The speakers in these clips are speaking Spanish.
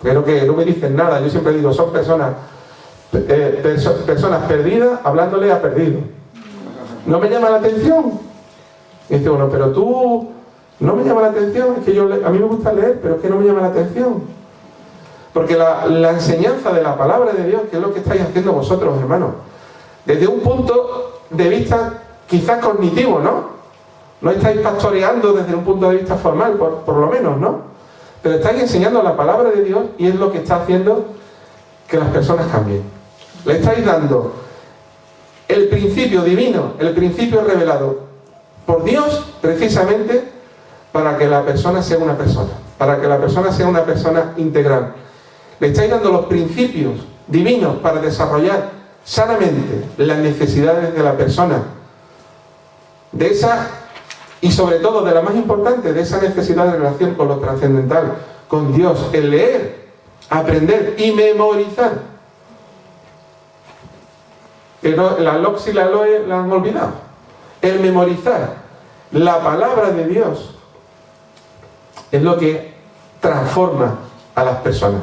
Pero que no me dicen nada. Yo siempre digo, son personas perdidas hablándole a perdido. ¿No me llama la atención? Y dice uno, pero tú no me llama la atención. Es que a mí me gusta leer, pero es que no me llama la atención. Porque la enseñanza de la palabra de Dios, que es lo que estáis haciendo vosotros, hermanos, desde un punto de vista quizás cognitivo, ¿no? No estáis pastoreando desde un punto de vista formal, por lo menos, ¿no? Pero estáis enseñando la palabra de Dios y es lo que está haciendo que las personas cambien. Le estáis dando el principio divino, el principio revelado por Dios, precisamente para que la persona sea una persona, para que la persona sea una persona integral. Le estáis dando los principios divinos para desarrollar sanamente las necesidades de la persona, de esa, y sobre todo de la más importante, de esa necesidad de relación con lo trascendental, con Dios, el leer, aprender y memorizar. La LOX y la LOE la han olvidado. El memorizar la palabra de Dios es lo que transforma a las personas.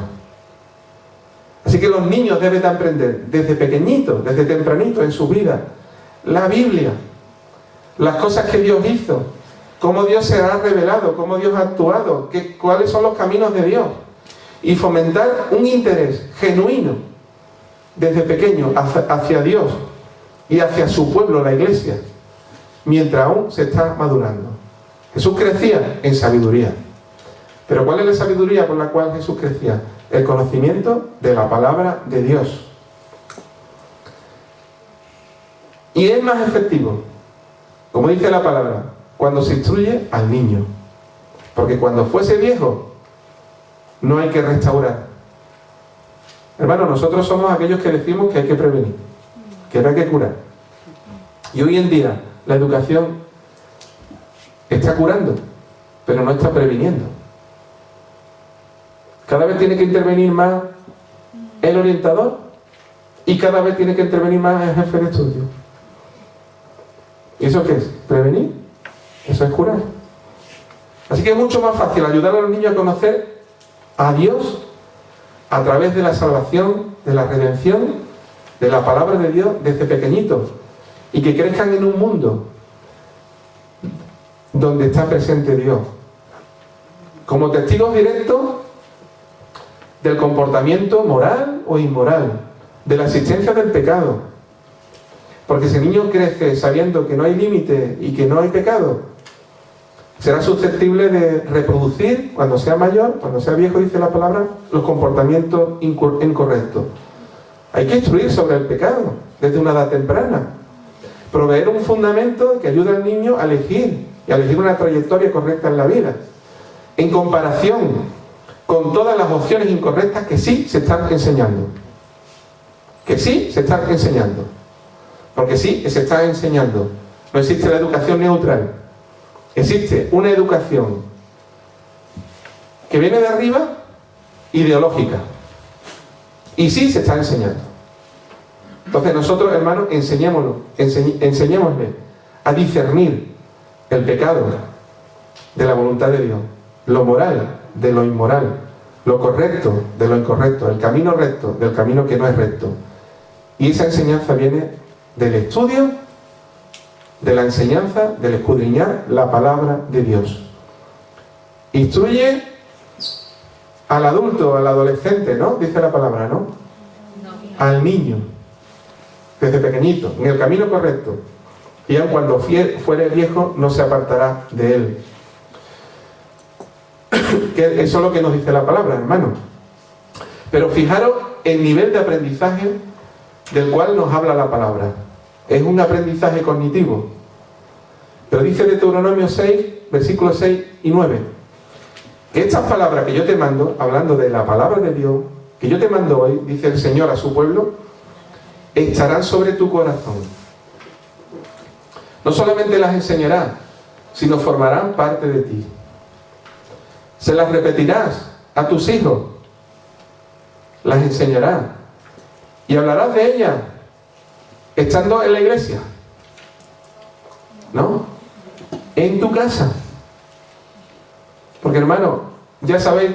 Así que los niños deben de aprender desde pequeñitos, desde tempranito en su vida, la Biblia, las cosas que Dios hizo, cómo Dios se ha revelado, cómo Dios ha actuado, cuáles son los caminos de Dios, y fomentar un interés genuino desde pequeño hacia Dios y hacia su pueblo, la iglesia, mientras aún se está madurando. Jesús crecía en sabiduría. ¿Pero cuál es la sabiduría por la cual Jesús crecía? El conocimiento de la palabra de Dios. Y es más efectivo, como dice la palabra, cuando se instruye al niño. Porque cuando fuese viejo, no hay que restaurar. Hermanos, nosotros somos aquellos que decimos que hay que prevenir, que no hay que curar. Y hoy en día la educación está curando, pero no está previniendo. Cada vez tiene que intervenir más el orientador y cada vez tiene que intervenir más el jefe de estudio. ¿Y eso qué es? ¿Prevenir? Eso es curar. Así que es mucho más fácil ayudar a los niños a conocer a Dios a través de la salvación, de la redención, de la palabra de Dios desde pequeñitos, y que crezcan en un mundo donde está presente Dios, como testigos directos del comportamiento moral o inmoral, de la existencia del pecado. Porque si el niño crece sabiendo que no hay límite y que no hay pecado, será susceptible de reproducir, cuando sea mayor, cuando sea viejo, dice la palabra, los comportamientos incorrectos. Hay que instruir sobre el pecado desde una edad temprana. Proveer un fundamento que ayude al niño a elegir y a elegir una trayectoria correcta en la vida, en comparación con todas las opciones incorrectas que sí se están enseñando. Que sí se están enseñando. Porque sí se está enseñando. No existe la educación neutral. Existe una educación que viene de arriba, ideológica. Y sí se está enseñando. Entonces nosotros, hermanos, enseñémosle a discernir el pecado de la voluntad de Dios, lo moral de lo inmoral, lo correcto de lo incorrecto, el camino recto del camino que no es recto. Y esa enseñanza viene del estudio, de la enseñanza, del escudriñar la palabra de Dios. Instruye al adulto, al adolescente, ¿no? Dice la palabra, ¿no? Al niño, desde pequeñito, en el camino correcto. Y aun cuando fuere viejo, no se apartará de él. Que eso es lo que nos dice la palabra, hermano. Pero fijaros el nivel de aprendizaje del cual nos habla la palabra. Es un aprendizaje cognitivo. Pero dice Deuteronomio 6, versículos 6 y 9, que estas palabras que yo te mando, hablando de la palabra de Dios, que yo te mando hoy, dice el Señor a su pueblo, estarán sobre tu corazón. No solamente las enseñarás, sino formarán parte de ti. Se las repetirás a tus hijos, las enseñarás y hablarás de ellas estando en la iglesia, ¿no? En tu casa. Porque, hermano, ya sabéis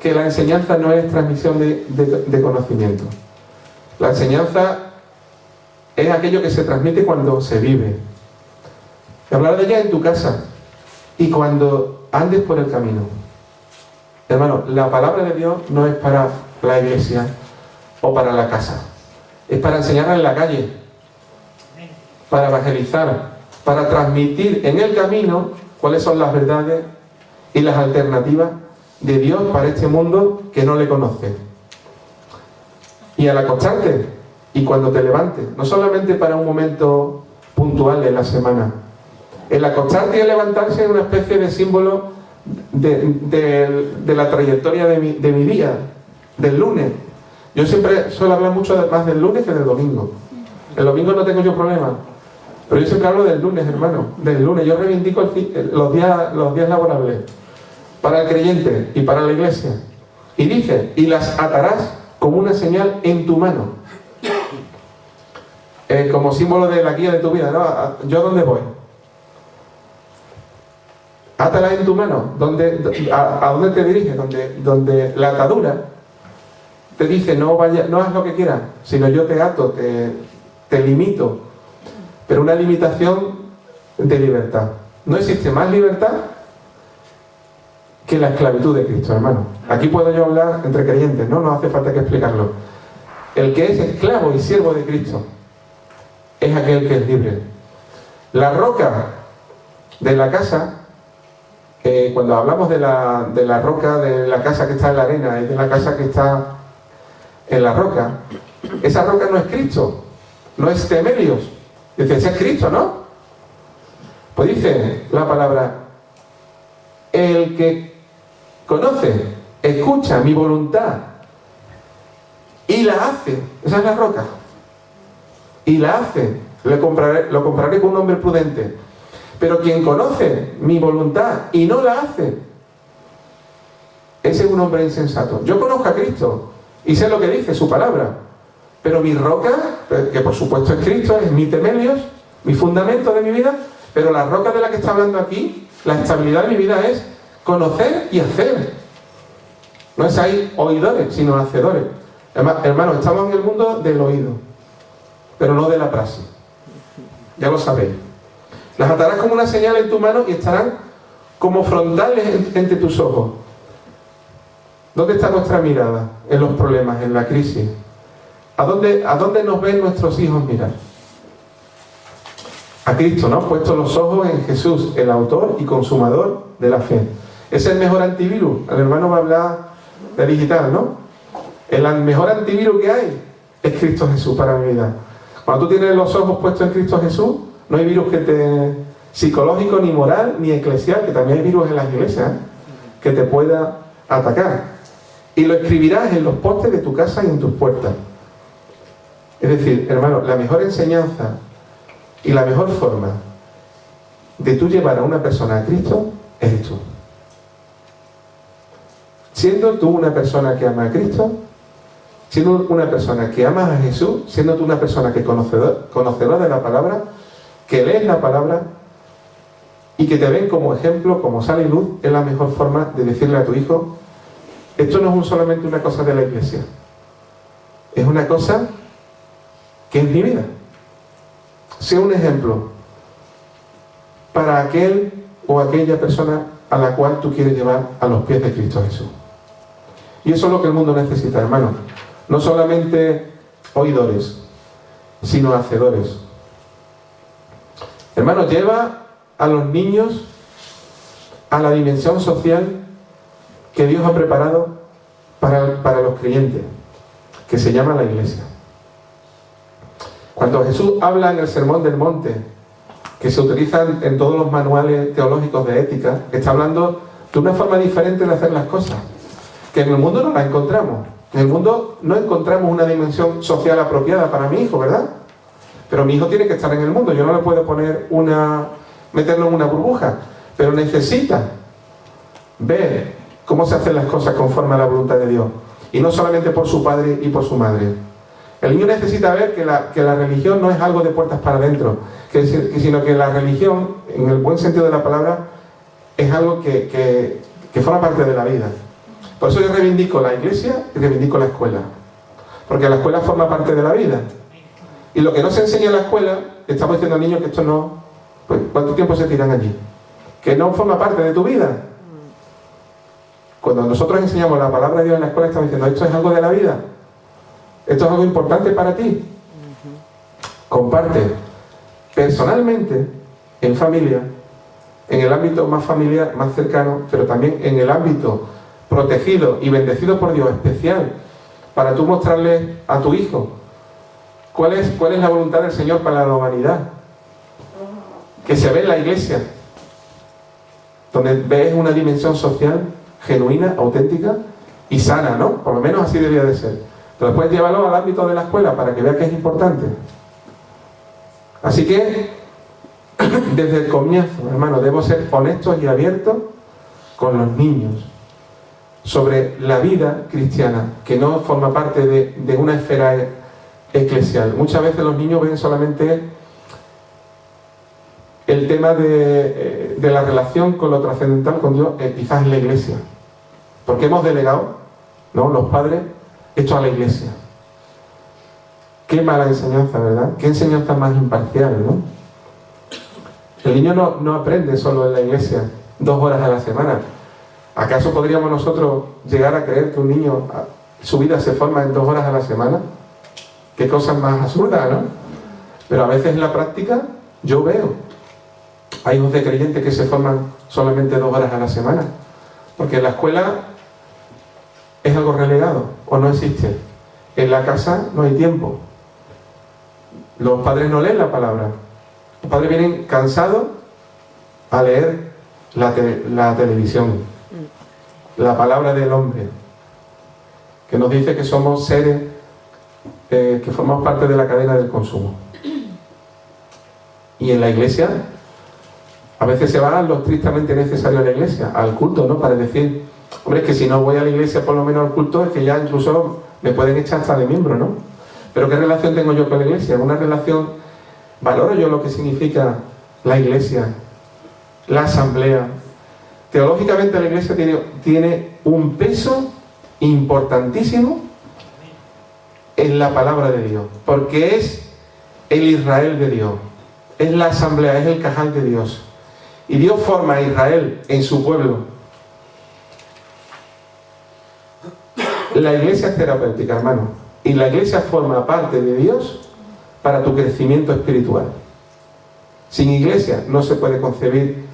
que la enseñanza no es transmisión de conocimiento. La enseñanza es aquello que se transmite cuando se vive. Y hablar de ella en tu casa y cuando andes por el camino. Hermano, la palabra de Dios no es para la iglesia o para la casa. Es para enseñarla en la calle, para evangelizar, para transmitir en el camino cuáles son las verdades y las alternativas de Dios para este mundo que no le conoce. Y al acostarte y cuando te levantes, no solamente para un momento puntual en la semana, el acostarte y el levantarse es una especie de símbolo de la trayectoria de mi día, del lunes. Yo siempre suelo hablar mucho más del lunes que del domingo. El domingo no tengo yo problema, pero yo siempre hablo del lunes, hermano, del lunes. Yo reivindico los días laborables para el creyente y para la iglesia. Y dice, y las atarás como una señal en tu mano. Como símbolo de la guía de tu vida, ¿no? ¿Yo dónde voy? Átala en tu mano. ¿A dónde te diriges? Donde la atadura te dice, no haz lo que quieras, sino yo te ato, te limito. Pero una limitación de libertad. No existe más libertad que la esclavitud de Cristo, hermano. Aquí puedo yo hablar entre creyentes, no hace falta que explicarlo. El que es esclavo y siervo de Cristo es aquel que es libre. La roca de la casa, cuando hablamos de la roca de la casa que está en la arena y de la casa que está en la roca, esa roca no es Cristo, no es Temelios. Dice, ese es Cristo, ¿no? Pues dice la palabra, el que conoce, escucha mi voluntad y la hace, esa es la roca, y la hace, lo compraré con un hombre prudente. Pero quien conoce mi voluntad y no la hace, ese es un hombre insensato. Yo conozco a Cristo y sé lo que dice su palabra, pero mi roca, que por supuesto es Cristo, es mi temelios, mi fundamento de mi vida, pero la roca de la que está hablando aquí, la estabilidad de mi vida es conocer y hacer. No es ahí oidores, sino hacedores. Hermanos, estamos en el mundo del oído, pero no de la praxis. Ya lo sabéis. Las atarás como una señal en tu mano y estarán como frontales entre tus ojos. ¿Dónde está nuestra mirada? En los problemas, en la crisis. ¿A dónde nos ven nuestros hijos mirar? A Cristo, ¿no? Puesto los ojos en Jesús, el autor y consumador de la fe. Es el mejor antivirus. El hermano va a hablar de digital, ¿no? El mejor antivirus que hay es Cristo Jesús para mi vida. Cuando tú tienes los ojos puestos en Cristo Jesús, no hay virus psicológico, ni moral, ni eclesial, que también hay virus en las iglesias, que te pueda atacar. Y lo escribirás en los postes de tu casa y en tus puertas. Es decir, hermano, la mejor enseñanza y la mejor forma de tú llevar a una persona a Cristo es esto. Siendo tú una persona que ama a Cristo, siendo una persona que amas a Jesús, siendo tú una persona que conocedora de la palabra, que lees la palabra y que te ven como ejemplo, como sal y luz, es la mejor forma de decirle a tu hijo, esto no es solamente una cosa de la iglesia, es una cosa que es mi vida. Sea un ejemplo para aquel o aquella persona a la cual tú quieres llevar a los pies de Cristo Jesús. Y eso es lo que el mundo necesita, hermano. No solamente oidores, sino hacedores. Hermano, lleva a los niños a la dimensión social que Dios ha preparado para los creyentes, que se llama la iglesia. Cuando Jesús habla en el Sermón del Monte, que se utilizan en todos los manuales teológicos de ética, está hablando de una forma diferente de hacer las cosas, que en el mundo no la encontramos. En el mundo no encontramos una dimensión social apropiada para mi hijo, ¿verdad? Pero mi hijo tiene que estar en el mundo, yo no le puedo meterlo en una burbuja, pero necesita ver cómo se hacen las cosas conforme a la voluntad de Dios, y no solamente por su padre y por su madre. El niño necesita ver que la religión no es algo de puertas para adentro, sino que la religión, en el buen sentido de la palabra, es algo que forma parte de la vida. Por eso yo reivindico la iglesia y reivindico la escuela. Porque la escuela forma parte de la vida. Y lo que no se enseña en la escuela, estamos diciendo al niño que esto no... Pues, ¿cuánto tiempo se tiran allí? Que no forma parte de tu vida. Cuando nosotros enseñamos la palabra de Dios en la escuela, estamos diciendo, esto es algo de la vida. Esto es algo importante para ti. Comparte personalmente, en familia, en el ámbito más familiar, más cercano, pero también en el ámbito protegido y bendecido por Dios, especial, para tú mostrarle a tu hijo cuál es la voluntad del Señor para la humanidad. Que se ve en la iglesia, donde ves una dimensión social genuina, auténtica y sana, ¿no? Por lo menos así debería de ser. Pero después llévalo al ámbito de la escuela para que vea que es importante. Así que, desde el comienzo, hermano, debemos ser honestos y abiertos con los niños sobre la vida cristiana, que no forma parte de una esfera eclesial. Muchas veces los niños ven solamente el tema de la relación con lo trascendental con Dios, quizás en la iglesia. Porque hemos delegado, ¿no?, los padres, esto a la iglesia. Qué mala enseñanza, ¿verdad? Qué enseñanza más imparcial, ¿no? El niño no aprende solo en la iglesia 2 horas a la semana. ¿Acaso podríamos nosotros llegar a creer que un niño, su vida se forma en 2 horas a la semana? Qué cosas más absurdas, ¿no? Pero a veces en la práctica yo veo hay hijos de creyentes que se forman solamente 2 horas a la semana, porque en la escuela es algo relegado o no existe. En la casa no hay tiempo. Los padres no leen la palabra. Los padres vienen cansados a leer la televisión, la palabra del hombre, que nos dice que somos seres que formamos parte de la cadena del consumo. Y en la iglesia a veces se va a lo estrictamente necesario a la iglesia, al culto, ¿no? Para decir, hombre, es que si no voy a la iglesia por lo menos al culto, es que ya incluso me pueden echar hasta de miembro, ¿no? Pero ¿qué relación tengo yo con la iglesia? Una relación, valoro yo lo que significa la iglesia, la asamblea. Teológicamente la iglesia tiene un peso importantísimo en la palabra de Dios, porque es el Israel de Dios, es la asamblea, es el cajal de Dios. Y Dios forma a Israel en su pueblo. La iglesia es terapéutica, hermano. Y la iglesia forma parte de Dios para tu crecimiento espiritual. Sin iglesia no se puede concebir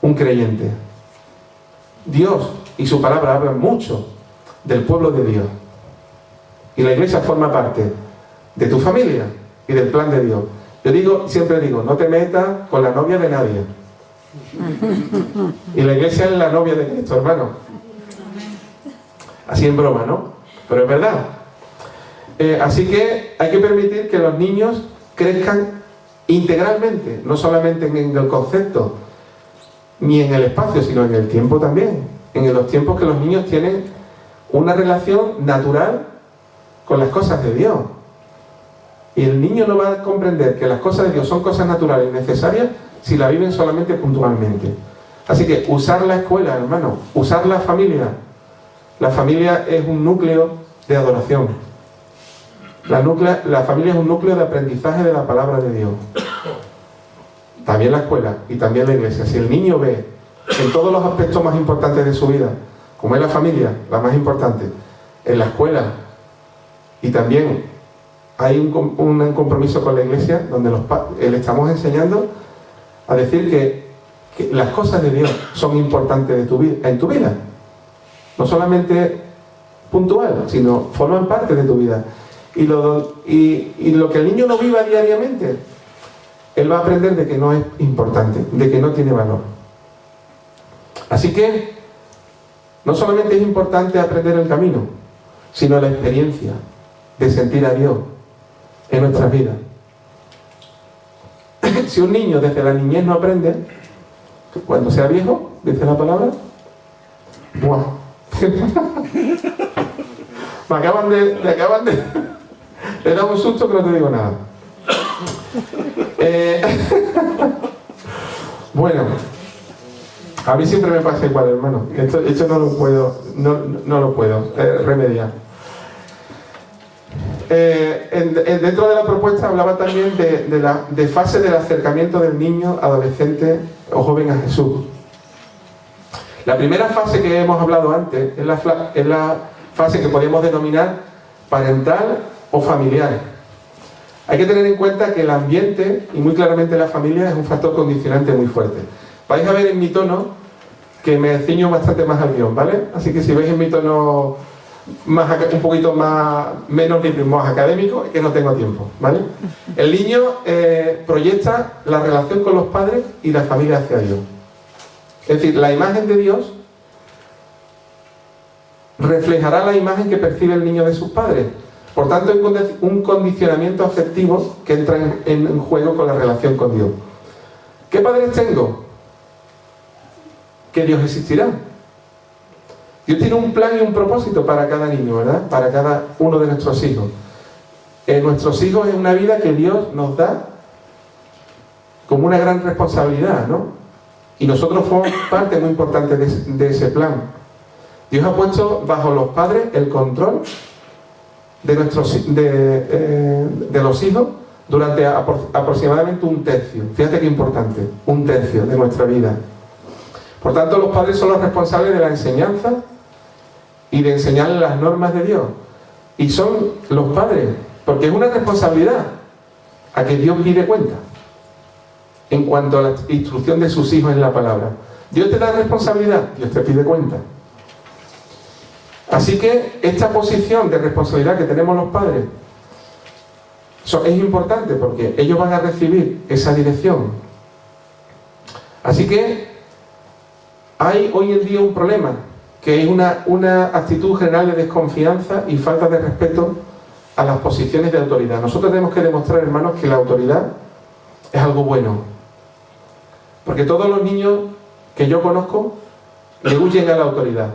un creyente. Dios y su palabra hablan mucho del pueblo de Dios. Y la iglesia forma parte de tu familia y del plan de Dios. Yo siempre digo, no te metas con la novia de nadie. Y la iglesia es la novia de Cristo, hermano. Así en broma, ¿no? Pero es verdad. Así que hay que permitir que los niños crezcan integralmente, no solamente en el concepto ni en el espacio, sino en el tiempo también. En los tiempos que los niños tienen una relación natural con las cosas de Dios. Y el niño no va a comprender que las cosas de Dios son cosas naturales y necesarias si la viven solamente puntualmente. Así que usar la escuela, hermano, usar la familia. La familia es un núcleo de adoración. La familia es un núcleo de aprendizaje de la palabra de Dios. También la escuela y también la iglesia. Si el niño ve en todos los aspectos más importantes de su vida, como es la familia, la más importante, en la escuela, y también hay un compromiso con la iglesia donde le estamos enseñando a decir que las cosas de Dios son importantes en tu vida. No solamente puntual, sino forman parte de tu vida. Y lo que el niño no viva diariamente, él va a aprender de que no es importante, de que no tiene valor. Así que no solamente es importante aprender el camino, sino la experiencia de sentir a Dios en nuestras vidas. Si un niño desde la niñez no aprende, cuando sea viejo, dice la palabra, ¡buah! Me acaban de le da un susto que no te digo nada. Bueno, A mí siempre me pasa igual, hermano. Esto no lo puedo remediar. Dentro de la propuesta hablaba también de fase del acercamiento del niño, adolescente o joven a Jesús. La primera fase que hemos hablado antes es la fase que podemos denominar parental o familiar. Hay que tener en cuenta que el ambiente, y muy claramente la familia, es un factor condicionante muy fuerte. Vais a ver en mi tono que me ciño bastante más al guión, ¿vale? Así que si veis en mi tono un poquito menos académico, es que no tengo tiempo, ¿vale? El niño proyecta la relación con los padres y la familia hacia Dios. Es decir, la imagen de Dios reflejará la imagen que percibe el niño de sus padres. Por tanto, hay un condicionamiento afectivo que entra en juego con la relación con Dios. ¿Qué padres tengo? Que Dios existirá. Dios tiene un plan y un propósito para cada niño, ¿verdad? Para cada uno de nuestros hijos. Nuestros hijos es una vida que Dios nos da como una gran responsabilidad, ¿no? Y nosotros somos parte muy importante de ese plan. Dios ha puesto bajo los padres el control de los hijos durante aproximadamente un tercio. Fíjate qué importante, un tercio de nuestra vida. Por tanto, los padres son los responsables de la enseñanza y de enseñarles las normas de Dios. Y son los padres, porque es una responsabilidad a que Dios pide cuenta en cuanto a la instrucción de sus hijos en la palabra. Dios te da responsabilidad, Dios te pide cuenta. Así que esta posición de responsabilidad que tenemos los padres es importante porque ellos van a recibir esa dirección. Así que hay hoy en día un problema, que es una actitud general de desconfianza y falta de respeto a las posiciones de autoridad. Nosotros tenemos que demostrar, hermanos, que la autoridad es algo bueno. Porque todos los niños que yo conozco le huyen a la autoridad.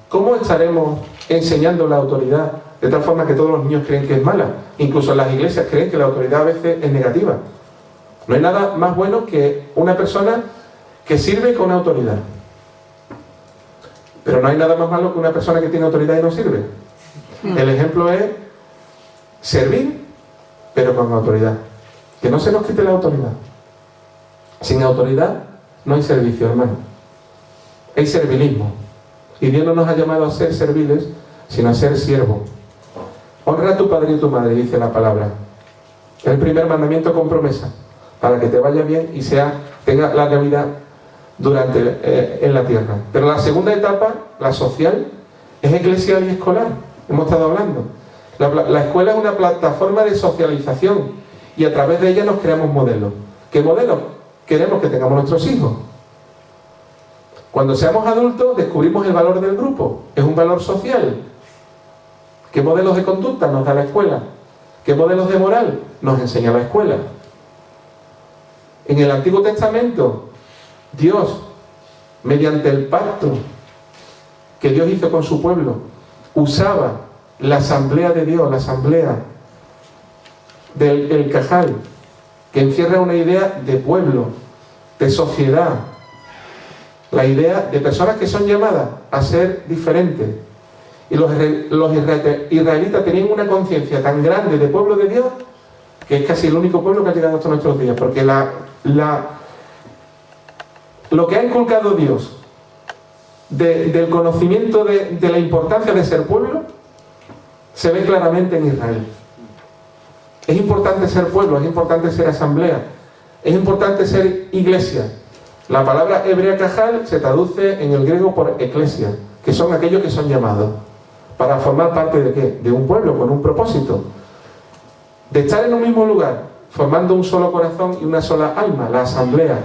¿Cómo estaremos enseñando la autoridad de tal forma que todos los niños creen que es mala? Incluso en las iglesias creen que la autoridad a veces es negativa. No hay nada más bueno que una persona que sirve con autoridad. Pero no hay nada más malo que una persona que tiene autoridad y no sirve. El ejemplo es servir, pero con autoridad. Que no se nos quite la autoridad. Sin autoridad no hay servicio, hermano. Hay servilismo. Y Dios no nos ha llamado a ser serviles, sino a ser siervos. Honra a tu padre y a tu madre, dice la palabra. Es el primer mandamiento con promesa, para que te vaya bien y tenga larga vida en la tierra. Pero la segunda etapa, la social, es eclesial y escolar. Hemos estado hablando. La escuela es una plataforma de socialización y a través de ella nos creamos modelos. ¿Qué modelos queremos que tengamos nuestros hijos? Cuando seamos adultos descubrimos el valor del grupo. Es un valor social. ¿Qué modelos de conducta nos da la escuela? ¿Qué modelos de moral nos enseña la escuela? En el Antiguo Testamento, Dios, mediante el pacto que Dios hizo con su pueblo, usaba la asamblea de Dios, la asamblea del Cajal, que encierra una idea de pueblo, de sociedad, la idea de personas que son llamadas a ser diferentes. Y los israelitas tenían una conciencia tan grande de pueblo de Dios que es casi el único pueblo que ha llegado hasta nuestros días, porque lo que ha inculcado Dios del conocimiento de la importancia de ser pueblo se ve claramente en Israel. Es importante ser pueblo, es importante ser asamblea, es importante ser iglesia. La palabra hebrea cajal se traduce en el griego por eclesia, que son aquellos que son llamados para formar parte de ¿qué? De un pueblo con un propósito, de estar en un mismo lugar, formando un solo corazón y una sola alma, la asamblea.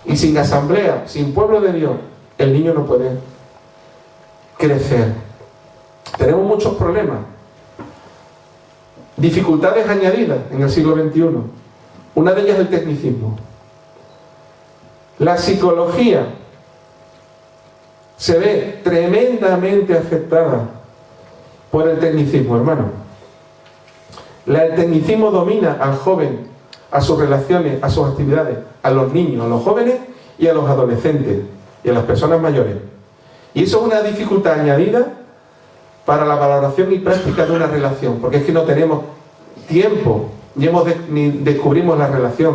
Y sin asamblea, sin pueblo de Dios, el niño no puede crecer. Tenemos muchos problemas, dificultades añadidas en el siglo XXI. Una de ellas es el tecnicismo. La psicología se ve tremendamente afectada por el tecnicismo, hermano. El tecnicismo domina al joven, a sus relaciones, a sus actividades, a los niños, a los jóvenes y a los adolescentes y a las personas mayores. Y eso es una dificultad añadida para la valoración y práctica de una relación, porque es que no tenemos tiempo ni descubrimos la relación.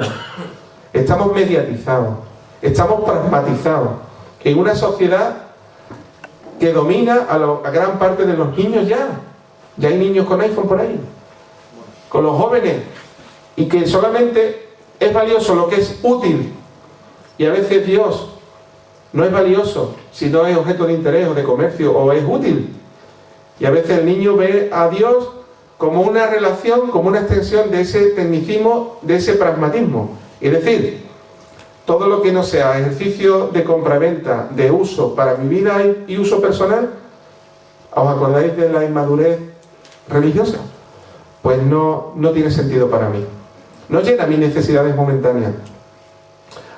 Estamos mediatizados, estamos pragmatizados en una sociedad que domina a gran parte de los niños ya. Ya hay niños con iPhone por ahí, con los jóvenes, y que solamente es valioso lo que es útil, y a veces Dios no es valioso si no es objeto de interés o de comercio o es útil, y a veces el niño ve a Dios como una relación, como una extensión de ese tecnicismo, de ese pragmatismo, es decir, todo lo que no sea ejercicio de compraventa, de uso para mi vida y uso personal. ¿Os acordáis de la inmadurez religiosa? Pues no tiene sentido para mí. No llena mis necesidades momentáneas.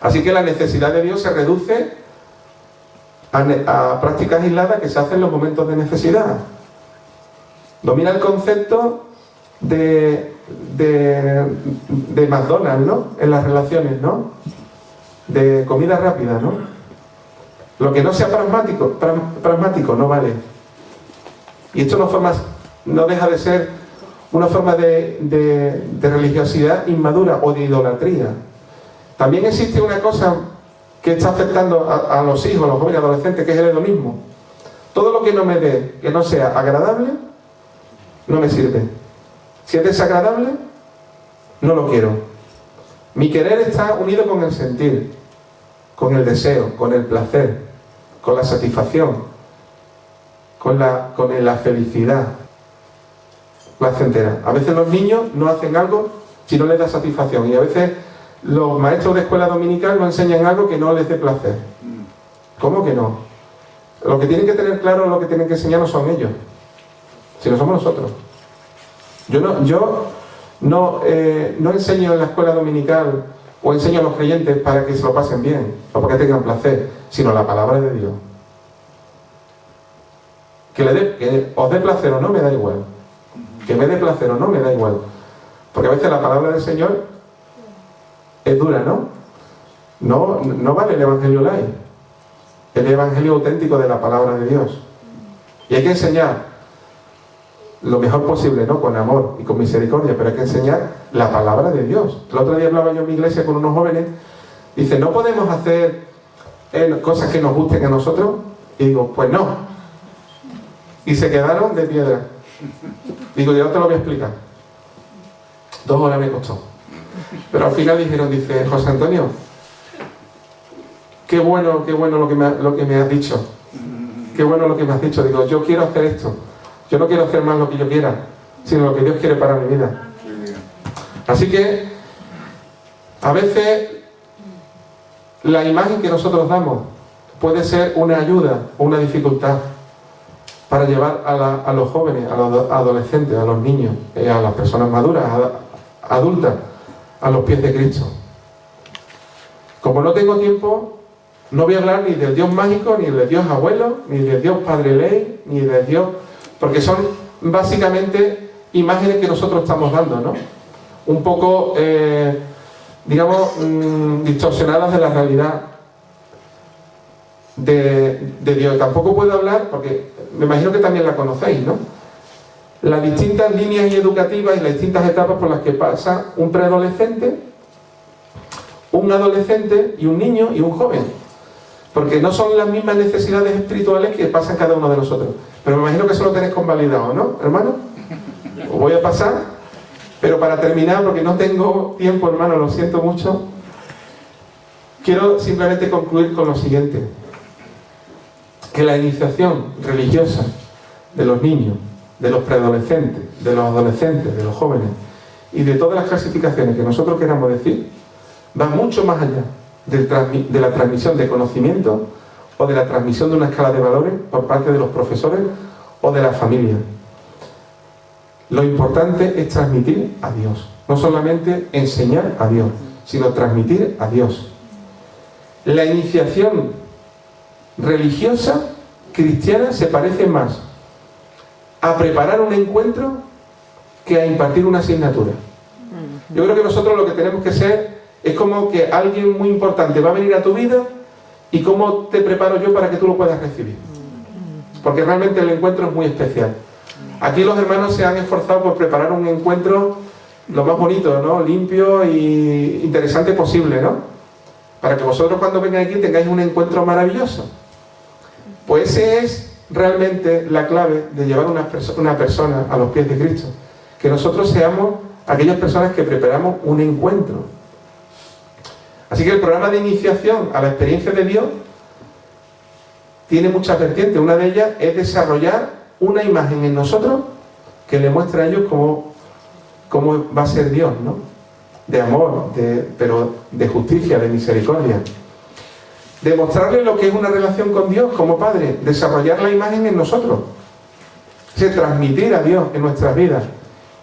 Así que la necesidad de Dios se reduce a prácticas aisladas que se hacen en los momentos de necesidad. Domina el concepto de McDonald's, ¿no? En las relaciones, ¿no? De comida rápida, ¿no? Lo que no sea pragmático no vale. Y esto no deja de ser una forma de religiosidad inmadura o de idolatría. También existe una cosa que está afectando a los hijos, a los jóvenes adolescentes, que es el hedonismo. Todo lo que no me dé, que no sea agradable, no me sirve. Si es desagradable, no lo quiero. Mi querer está unido con el sentir, con el deseo, con el placer, con la satisfacción, con la felicidad placentera. A veces los niños no hacen algo si no les da satisfacción, y a veces los maestros de escuela dominical no enseñan algo que no les dé placer. ¿Cómo que no? Lo que tienen que tener claro, lo que tienen que enseñar no son ellos, sino somos nosotros. Yo no enseño en la escuela dominical o enseño a los creyentes para que se lo pasen bien o para que tengan placer, sino la palabra de Dios. Que os dé placer o no me da igual, que me dé placer o no me da igual, porque a veces la palabra del Señor es dura, ¿no? No vale el evangelio light, el evangelio auténtico de la palabra de Dios, y hay que enseñar lo mejor posible, ¿no? Con amor y con misericordia, pero hay que enseñar la palabra de Dios. El otro día hablaba yo en mi iglesia con unos jóvenes, dice, ¿no podemos hacer cosas que nos gusten a nosotros? Y digo, pues no. Y se quedaron de piedra. Digo, yo te lo voy a explicar. 2 horas me costó. Pero al final dijeron, dice, José Antonio, qué bueno lo que me has dicho. Qué bueno lo que me has dicho. Digo, yo quiero hacer esto. Yo no quiero hacer más lo que yo quiera, sino lo que Dios quiere para mi vida. Así que, a veces, la imagen que nosotros damos puede ser una ayuda o una dificultad para llevar a los jóvenes, a los adolescentes, a los niños, a las personas maduras, adultas, a los pies de Cristo. Como no tengo tiempo, no voy a hablar ni del Dios mágico, ni del Dios abuelo, ni del Dios Padre Ley, ni del Dios... Porque son básicamente imágenes que nosotros estamos dando, ¿no? Un poco, distorsionadas de la realidad de Dios. Tampoco puedo hablar, porque me imagino que también la conocéis, ¿no? Las distintas líneas educativas y las distintas etapas por las que pasa un preadolescente, un adolescente y un niño y un joven. Porque no son las mismas necesidades espirituales que pasan cada uno de nosotros. Pero me imagino que eso lo tenéis convalidado, ¿no, hermano? Os voy a pasar, pero para terminar, porque no tengo tiempo, hermano, lo siento mucho, quiero simplemente concluir con lo siguiente. Que la iniciación religiosa de los niños, de los preadolescentes, de los adolescentes, de los jóvenes y de todas las clasificaciones que nosotros queramos decir, va mucho más allá de la transmisión de conocimiento o de la transmisión de una escala de valores por parte de los profesores o de la familia. Lo importante es transmitir a Dios, no solamente enseñar a Dios, sino transmitir a Dios. La iniciación religiosa cristiana se parece más a preparar un encuentro que a impartir una asignatura. Yo creo que nosotros lo que tenemos que ser Es como que alguien muy importante va a venir a tu vida y cómo te preparo yo para que tú lo puedas recibir. Porque realmente el encuentro es muy especial. Aquí los hermanos se han esforzado por preparar un encuentro lo más bonito, ¿no? Limpio y interesante posible, ¿no? Para que vosotros cuando vengáis aquí tengáis un encuentro maravilloso. Pues esa es realmente la clave de llevar una persona a los pies de Cristo. Que nosotros seamos aquellas personas que preparamos un encuentro. Así que el programa de iniciación a la experiencia de Dios tiene muchas vertientes. Una de ellas es desarrollar una imagen en nosotros que le muestre a ellos cómo va a ser Dios, ¿no? De amor, pero de justicia, de misericordia. Demostrarle lo que es una relación con Dios como Padre, desarrollar la imagen en nosotros. O sea, transmitir a Dios en nuestras vidas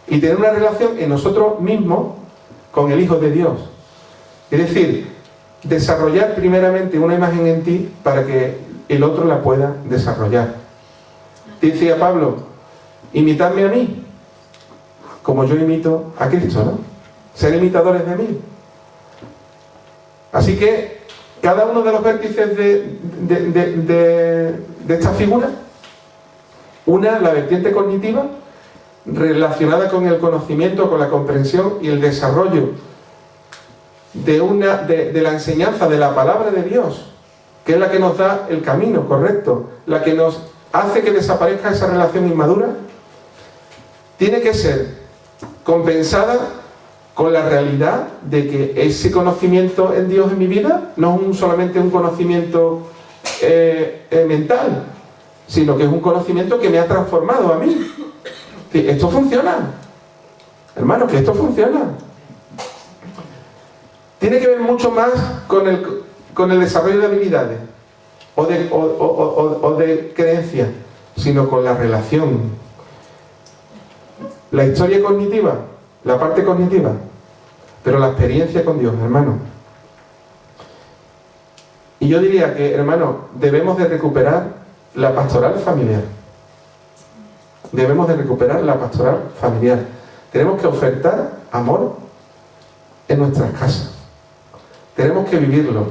y tener una relación en nosotros mismos con el Hijo de Dios. Es decir, desarrollar primeramente una imagen en ti para que el otro la pueda desarrollar. Decía Pablo, imitadme a mí, como yo imito a Cristo, ¿no? Ser imitadores de mí. Así que cada uno de los vértices de esta figura, una, la vertiente cognitiva, relacionada con el conocimiento, con la comprensión y el desarrollo de la enseñanza de la palabra de Dios, que es la que nos da el camino correcto, la que nos hace que desaparezca esa relación inmadura, tiene que ser compensada con la realidad de que ese conocimiento en Dios en mi vida no es solamente un conocimiento mental, sino que es un conocimiento que me ha transformado a mí. Esto funciona, hermanos, que esto funciona. Tiene que ver mucho más con el desarrollo de habilidades o de creencias, sino con la relación. La historia cognitiva, la parte cognitiva, pero la experiencia con Dios, hermano. Y yo diría que, hermano, debemos de recuperar la pastoral familiar. Debemos de recuperar la pastoral familiar. Tenemos que ofertar amor en nuestras casas. Tenemos que vivirlo.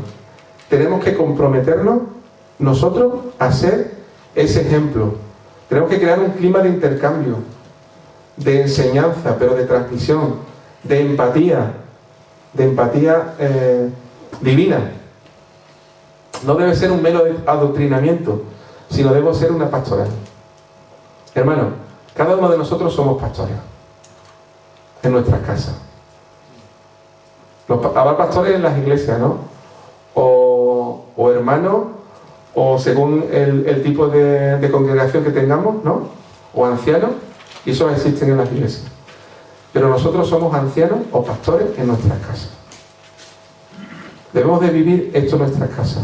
Tenemos que comprometernos nosotros a ser ese ejemplo. Tenemos que crear un clima de intercambio, de enseñanza, pero de transmisión, de empatía divina. No debe ser un mero adoctrinamiento, sino debe ser una pastoral. Hermano, cada uno de nosotros somos pastores en nuestras casas. Habrá pastores en las iglesias, ¿no? O hermanos, o según el tipo de congregación que tengamos, ¿no? O ancianos, y eso existen en las iglesias. Pero nosotros somos ancianos o pastores en nuestras casas. Debemos de vivir esto en nuestras casas.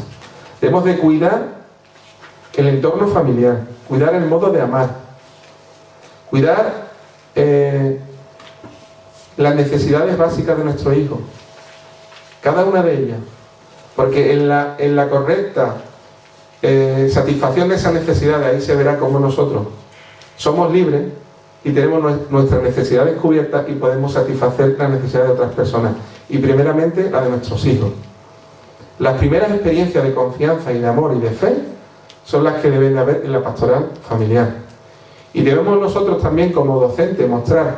Debemos de cuidar el entorno familiar, cuidar el modo de amar, cuidar las necesidades básicas de nuestro hijo, cada una de ellas, porque en la correcta satisfacción de esas necesidades, ahí se verá cómo nosotros somos libres y tenemos nuestras necesidades cubiertas y podemos satisfacer las necesidades de otras personas, y primeramente la de nuestros hijos. Las primeras experiencias de confianza y de amor y de fe son las que deben de haber en la pastoral familiar. Y debemos nosotros también como docentes mostrar,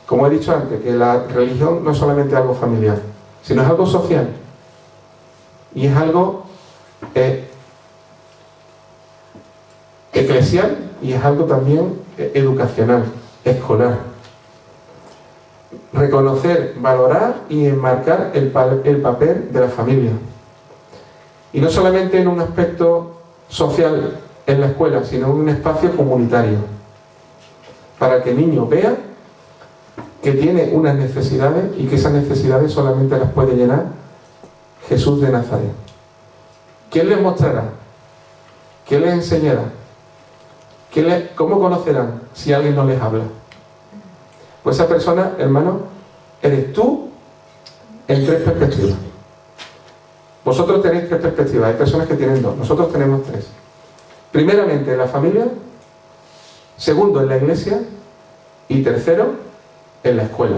como he dicho antes, que la religión no es solamente algo familiar, sino es algo social. Y es algo eclesial y es algo también educacional, escolar. Reconocer, valorar y enmarcar el papel de la familia. Y no solamente en un aspecto social en la escuela, sino en un espacio comunitario. Para que el niño vea que tiene unas necesidades y que esas necesidades solamente las puede llenar Jesús de Nazaret. ¿Quién les mostrará? ¿Quién les enseñará? ¿Cómo conocerán si alguien no les habla? Pues esa persona, hermano, eres tú en 3 perspectivas. Vosotros tenéis 3 perspectivas, hay personas que tienen 2, nosotros tenemos 3. Primeramente en la familia, segundo en la iglesia y tercero en la escuela.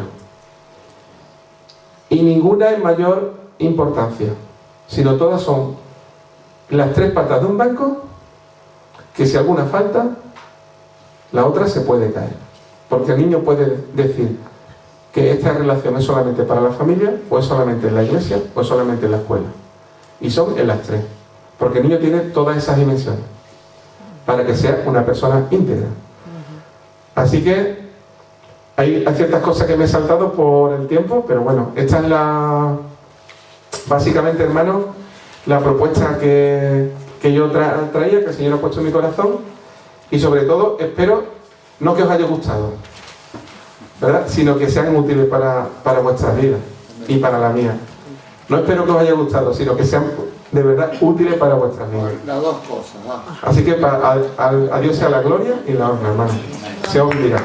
y ninguna es mayor importancia, sino todas son las tres patas de un banco que si alguna falta, la otra se puede caer. Porque el niño puede decir que esta relación es solamente para la familia, o es solamente en la iglesia, o es solamente en la escuela. Y son en las tres. Porque el niño tiene todas esas dimensiones para que sea una persona íntegra. Así que hay ciertas cosas que me he saltado por el tiempo, pero bueno, esta es básicamente, hermano, la propuesta que yo traía, que el Señor ha puesto en mi corazón, y sobre todo espero no que os haya gustado, ¿verdad?, sino que sean útiles para vuestras vidas y para la mía. No espero que os haya gustado, sino que sean de verdad útiles para vuestras vidas. Las dos cosas, ¿no? Así que a Dios sea la gloria y la honra, hermano. Se os bendiga.